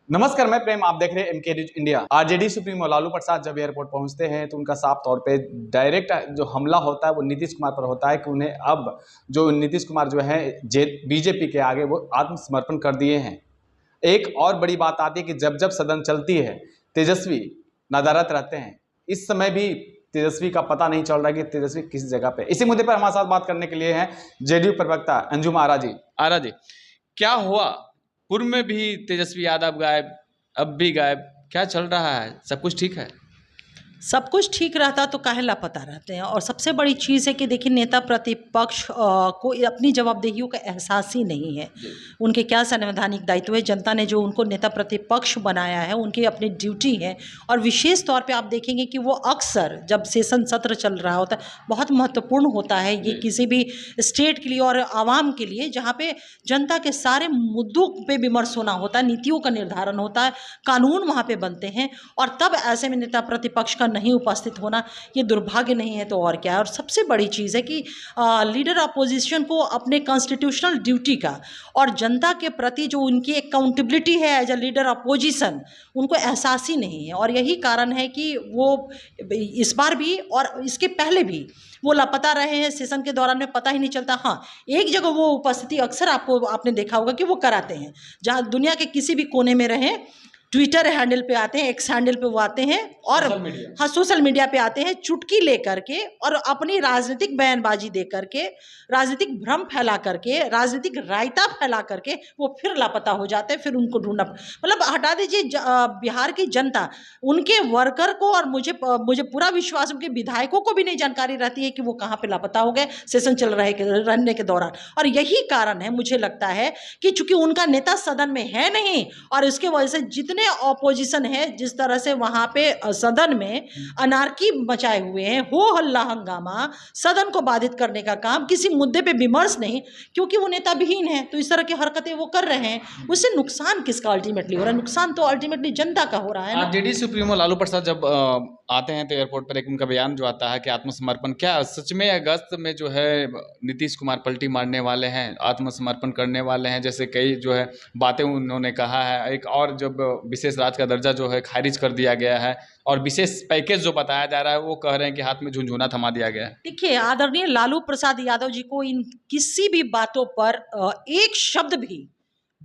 नमस्कार, मैं प्रेम। आप देख रहे हैं MK news India. RJD supremo Lalu Prasad जब एयरपोर्ट पहुंचते हैं तो उनका साफ तौर पे डायरेक्ट जो हमला होता है वो नीतीश कुमार पर होता है कि उन्हें अब जो नीतीश कुमार जो है बीजेपी के आगे वो आत्मसमर्पण कर दिए हैं। एक और बड़ी बात आती है कि जब जब सदन चलती है तेजस्वी नदारत रहते हैं। इस समय भी तेजस्वी का पता नहीं चल रहा कि तेजस्वी किस जगह पे। इसी मुद्दे पर हमारे साथ बात करने के लिए हैं जेडीयू प्रवक्ता अंजुम आरा जी। आरा जी, क्या हुआ? पूर्व में भी तेजस्वी यादव गायब, अब भी गायब, क्या चल रहा है? सब कुछ ठीक है? सब कुछ ठीक रहता तो काहे लापता रहते हैं। और सबसे बड़ी चीज़ है कि देखिए, नेता प्रतिपक्ष को अपनी जवाबदेहियों का एहसास ही नहीं है। उनके क्या संवैधानिक दायित्व है? जनता ने जो उनको नेता प्रतिपक्ष बनाया है, उनकी अपनी ड्यूटी है। और विशेष तौर पे आप देखेंगे कि वो अक्सर जब सेशन सत्र चल रहा होता है, बहुत महत्वपूर्ण होता है ये किसी भी स्टेट के लिए और आवाम के लिए, जहाँ पे जनता के सारे मुद्दों पे विमर्श होना होता है, नीतियों का निर्धारण होता है, कानून वहाँ पे बनते हैं। और तब ऐसे में नेता प्रतिपक्ष का नहीं उपस्थित होना ये दुर्भाग्य नहीं है तो और क्या है। और सबसे बड़ी चीज़ है कि लीडर अपोजिशन को अपने कॉन्स्टिट्यूशनल ड्यूटी का और जनता के प्रति जो उनकी अकाउंटेबिलिटी है एज अ लीडर अपोजिशन, उनको एहसास ही नहीं है। और यही कारण है कि वो इस बार भी और इसके पहले भी वो लापता रहे हैं। सेशन के दौरान में पता ही नहीं चलता। हाँ, एक जगह वो उपस्थिति अक्सर आपने देखा होगा कि वो कराते हैं, जहाँ दुनिया के किसी भी कोने में रहें, ट्विटर हैंडल पे आते हैं, एक्स हैंडल पे वो आते हैं और हाँ, सोशल मीडिया पे आते हैं, चुटकी ले करके और अपनी राजनीतिक बयानबाजी दे करके, राजनीतिक भ्रम फैला करके, राजनीतिक रायता फैला करके वो फिर लापता हो जाते हैं। फिर उनको ढूंढना, मतलब हटा दीजिए बिहार की जनता, उनके वर्कर को और मुझे पूरा विश्वास, उनके विधायकों को भी नहीं जानकारी रहती है कि वो कहाँ पे लापता हो गए सेशन चल रहने के दौरान। और यही कारण है, मुझे लगता है कि चूंकि उनका नेता सदन में है नहीं, और इसके वजह से जितने ऑपोजिशन है, जिस तरह से वहां पे सदन में अनार्की मचाए हुए हैं, हो हल्ला हंगामा, सदन को बाधित करने का काम, किसी मुद्दे पे विमर्श नहीं, क्योंकि वो नेता विहीन है। तो इस तरह की हरकतें वो कर रहे हैं, उससे नुकसान किसका अल्टीमेटली हो रहा है? नुकसान तो अल्टीमेटली जनता का हो रहा है ना। आरजेडी सुप्रीमो लालू प्रसाद जब आते हैं तो एयरपोर्ट पर एक उनका बयान जो आता है कि आत्मसमर्पण, क्या सच में अगस्त में जो है नीतीश कुमार पलटी मारने वाले हैं, आत्मसमर्पण करने वाले हैं, जैसे कई जो है बातें उन्होंने कहा है। एक और जब विशेष राज्य का दर्जा जो है खारिज कर दिया गया है और विशेष पैकेज जो बताया जा रहा है वो कह रहे हैं कि हाथ में झुनझुना थमा दिया गया है। देखिए, आदरणीय लालू प्रसाद यादव जी को इन किसी भी बातों पर एक शब्द भी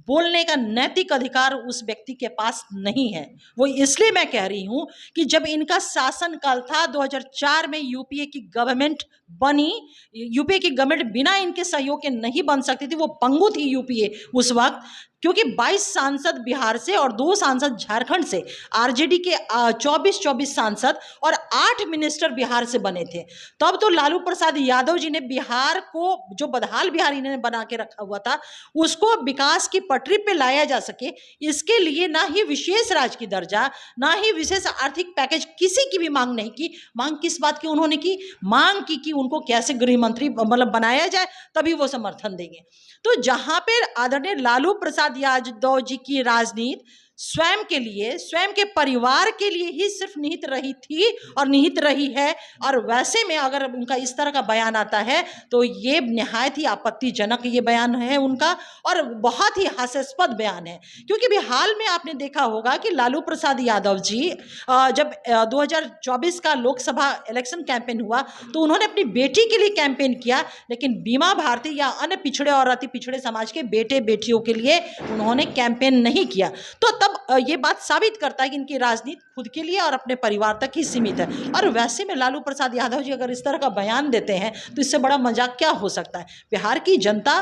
बोलने का नैतिक अधिकार उस व्यक्ति के पास नहीं है। वो इसलिए मैं कह रही हूं कि जब इनका शासनकाल था, 2004 में यूपीए की गवर्नमेंट बनी, यूपीए की गवर्नमेंट बिना इनके सहयोग के नहीं बन सकती थी। वो पंगु थी यूपीए उस वक्त, क्योंकि 22 सांसद बिहार से और 2 सांसद झारखंड से, आरजेडी के 24 सांसद और 8 मिनिस्टर बिहार से बने थे। तब तो लालू प्रसाद यादव जी ने बिहार को, जो बदहाल बिहार इन्होंने बना के रखा हुआ था, उसको विकास की पटरी पे लाया जा सके, इसके लिए ना ही विशेष राज्य की दर्जा, ना ही विशेष आर्थिक पैकेज, किसी की भी मांग नहीं की। मांग किस बात की उन्होंने की? मांग की कि उनको कैसे गृह मंत्री मतलब बनाया जाए, तभी वो समर्थन देंगे। तो जहां पे आदरणीय लालू प्रसाद यादव जी की राजनीति स्वयं के लिए, स्वयं के परिवार के लिए ही सिर्फ निहित रही थी और निहित रही है, और वैसे में अगर उनका इस तरह का बयान आता है तो ये निहायत ही आपत्तिजनक ये बयान है उनका, और बहुत ही हास्यास्पद बयान है। क्योंकि भी हाल में आपने देखा होगा कि लालू प्रसाद यादव जी जब 2024 का लोकसभा इलेक्शन कैंपेन हुआ तो उन्होंने अपनी बेटी के लिए कैंपेन किया, लेकिन बीमा भारती या अन्य पिछड़े और अति पिछड़े समाज के बेटे बेटियों के लिए उन्होंने कैंपेन नहीं किया। तो तब ये बात साबित करता है कि इनकी राजनीति खुद के लिए और अपने परिवार तक ही सीमित है। और वैसे में लालू प्रसाद यादव जी अगर इस तरह का बयान देते हैं तो इससे बड़ा मजाक क्या हो सकता है? बिहार की जनता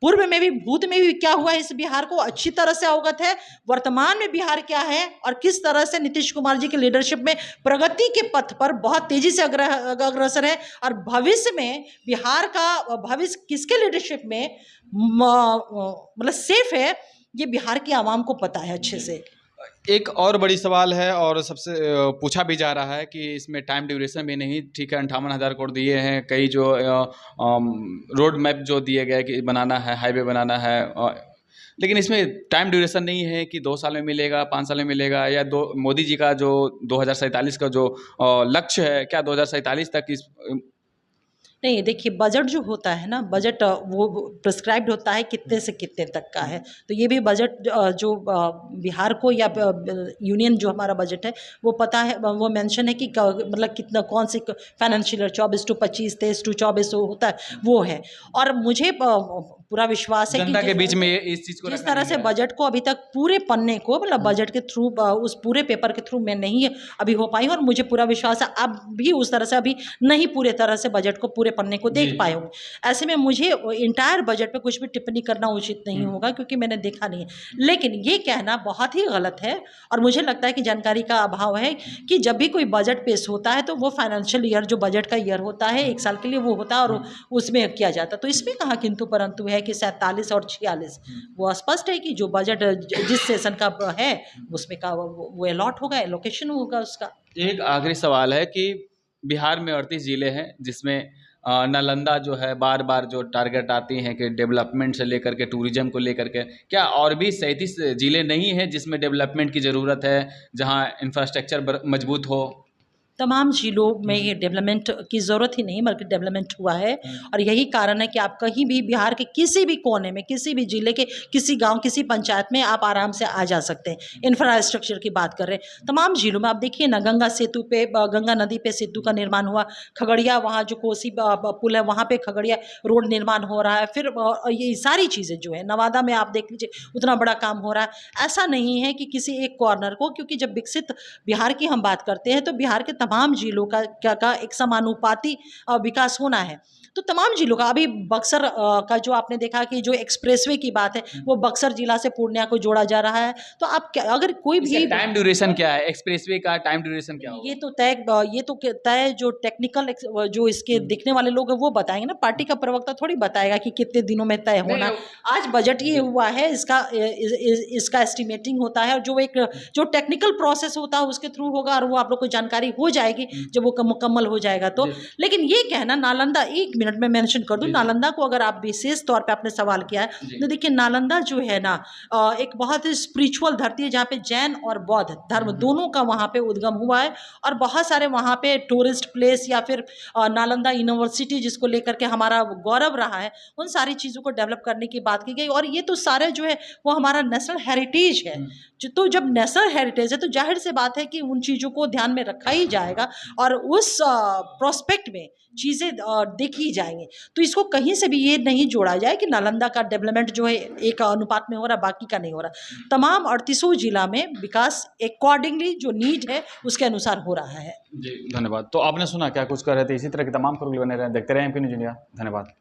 पूर्व में भी, भूत में भी क्या हुआ है इस बिहार को अच्छी तरह से अवगत है। वर्तमान में बिहार क्या है और किस तरह से नीतीश कुमार जी की लीडरशिप में प्रगति के पथ पर बहुत तेजी से अग्रसर है, और भविष्य में बिहार का भविष्य किसके लीडरशिप में मतलब सेफ है, ये बिहार की आवाम को पता है अच्छे से। एक और बड़ी सवाल है और सबसे पूछा भी जा रहा है कि इसमें टाइम ड्यूरेशन भी नहीं ठीक है। 58,000 करोड़ दिए हैं, कई जो रोड मैप जो दिए गए कि बनाना है, हाईवे बनाना है, लेकिन इसमें टाइम ड्यूरेशन नहीं है कि 2 साल में मिलेगा, 5 साल में मिलेगा, या मोदी जी का जो 2047 का जो लक्ष्य है, क्या 2047 तक इस नहीं, देखिए बजट जो होता है ना, बजट वो प्रिस्क्राइब्ड होता है कितने से कितने तक का है। तो ये भी बजट जो बिहार को या यूनियन जो हमारा बजट है वो पता है, वो मेंशन है कि मतलब कितना कौन सी फाइनेंशियल ईयर 24 टू 25, 23 टू 24 होता है वो है। और मुझे पूरा विश्वास है कि जनता के बीच में इस चीज को जिस रखा तरह नहीं से गया। बजट को अभी तक पूरे पन्ने को मतलब बजट के थ्रू उस पूरे पेपर के थ्रू मैं नहीं अभी हो पाई हूँ, और मुझे पूरा विश्वास है अब भी उस तरह से अभी नहीं पूरे तरह से बजट को पूरे पन्ने को देख पाए होंगे। ऐसे में मुझे इंटायर बजट पे कुछ भी टिप्पणी करना उचित नहीं होगा क्योंकि मैंने देखा नहीं है। लेकिन ये कहना बहुत ही गलत है और मुझे लगता है कि जानकारी का अभाव है कि जब भी कोई बजट पेश होता है तो वो फाइनेंशियल ईयर जो बजट का ईयर होता है 1 साल के लिए वो होता है और उसमें किया जाता है। तो इसमें कहाँ किंतु परंतु है कि 47 और 46 वो स्पष्ट है कि जो बजट जिस सेशन का है उसमें का वो अलॉट होगा, एलोकेशन होगा उसका। एक आखिरी सवाल है कि बिहार में 38 जिले हैं जिसमें नालंदा जो है बार बार जो टारगेट आती हैं कि डेवलपमेंट से लेकर के टूरिज्म को लेकर के, क्या और भी 37 जिले नहीं हैं जिसमें डेवलपमेंट की ज़रूरत है, जहां इंफ्रास्ट्रक्चर मजबूत हो? तमाम जिलों में ये डेवलपमेंट की ज़रूरत ही नहीं बल्कि डेवलपमेंट हुआ है। और यही कारण है कि आप कहीं भी बिहार के किसी भी कोने में, किसी भी जिले के किसी गांव, किसी पंचायत में आप आराम से आ जा सकते हैं। इंफ्रास्ट्रक्चर की बात कर रहे हैं तमाम जिलों में, आप देखिए ना गंगा सेतु पे, गंगा नदी पे सेतु का निर्माण हुआ, खगड़िया वहाँ जो कोसी पुल है वहाँ पे खगड़िया रोड निर्माण हो रहा है। फिर ये सारी चीज़ें जो है नवादा में आप देख लीजिए उतना बड़ा काम हो रहा है। ऐसा नहीं है कि किसी एक कॉर्नर को, क्योंकि जब विकसित बिहार की हम बात करते हैं तो बिहार के तमाम जिलों का एक समानुपाती विकास होना है। तो तमाम जिलों का, अभी बक्सर का जो आपने देखा कि जो एक्सप्रेसवे की बात है वो बक्सर जिला से पूर्णिया को जोड़ा जा रहा है। तो आप अगर कोई भी टाइम ड्यूरेशन क्या है, एक्सप्रेसवे का टाइम ड्यूरेशन क्या होगा? ये तो तय जो टेक्निकल जो इसके दिखने वाले लोग हैं वो बताएंगे ना, पार्टी का प्रवक्ता थोड़ी बताएगा कि कितने दिनों में तय होना। आज बजट ये हुआ है, इसका एस्टिमेटिंग होता है और जो टेक्निकल प्रोसेस होता है उसके थ्रू होगा और वो आप लोग को जानकारी हो जाएगी जब वो मुकम्मल हो जाएगा तो। लेकिन ये कहना नालंदा, 1 मिनट में मेंशन कर दूं, नालंदा को अगर आप विशेष तौर पे आपने सवाल किया है तो देखिए नालंदा जो है ना एक बहुत ही स्पिरिचुअल धरती है जहाँ पे जैन और बौद्ध धर्म दोनों का वहाँ पे उद्गम हुआ है। और बहुत सारे वहाँ पे टूरिस्ट प्लेस या फिर नालंदा यूनिवर्सिटी जिसको लेकर के हमारा गौरव रहा है, उन सारी चीज़ों को डेवलप करने की बात की गई। और ये तो सारे जो है वो हमारा नेशनल हेरिटेज है। तो जब नेशनल हेरिटेज है तो जाहिर सी बात है कि उन चीज़ों को ध्यान में रखा ही जाएगा और उस प्रोस्पेक्ट में चीज़ें देखी जाएंगी। तो इसको कहीं से भी ये नहीं जोड़ा जाए कि नालंदा का डेवलपमेंट जो है एक अनुपात में हो रहा, बाकी का नहीं हो रहा। तमाम 38 जिला में विकास अकॉर्डिंगली जो नीड है उसके अनुसार हो रहा है। जी धन्यवाद। तो आपने सुना क्या कुछ कर रहे थे, इसी तरह की तमाम खबरें बने रहे, देखते रहे एमपी न्यूज़ इंडिया। धन्यवाद।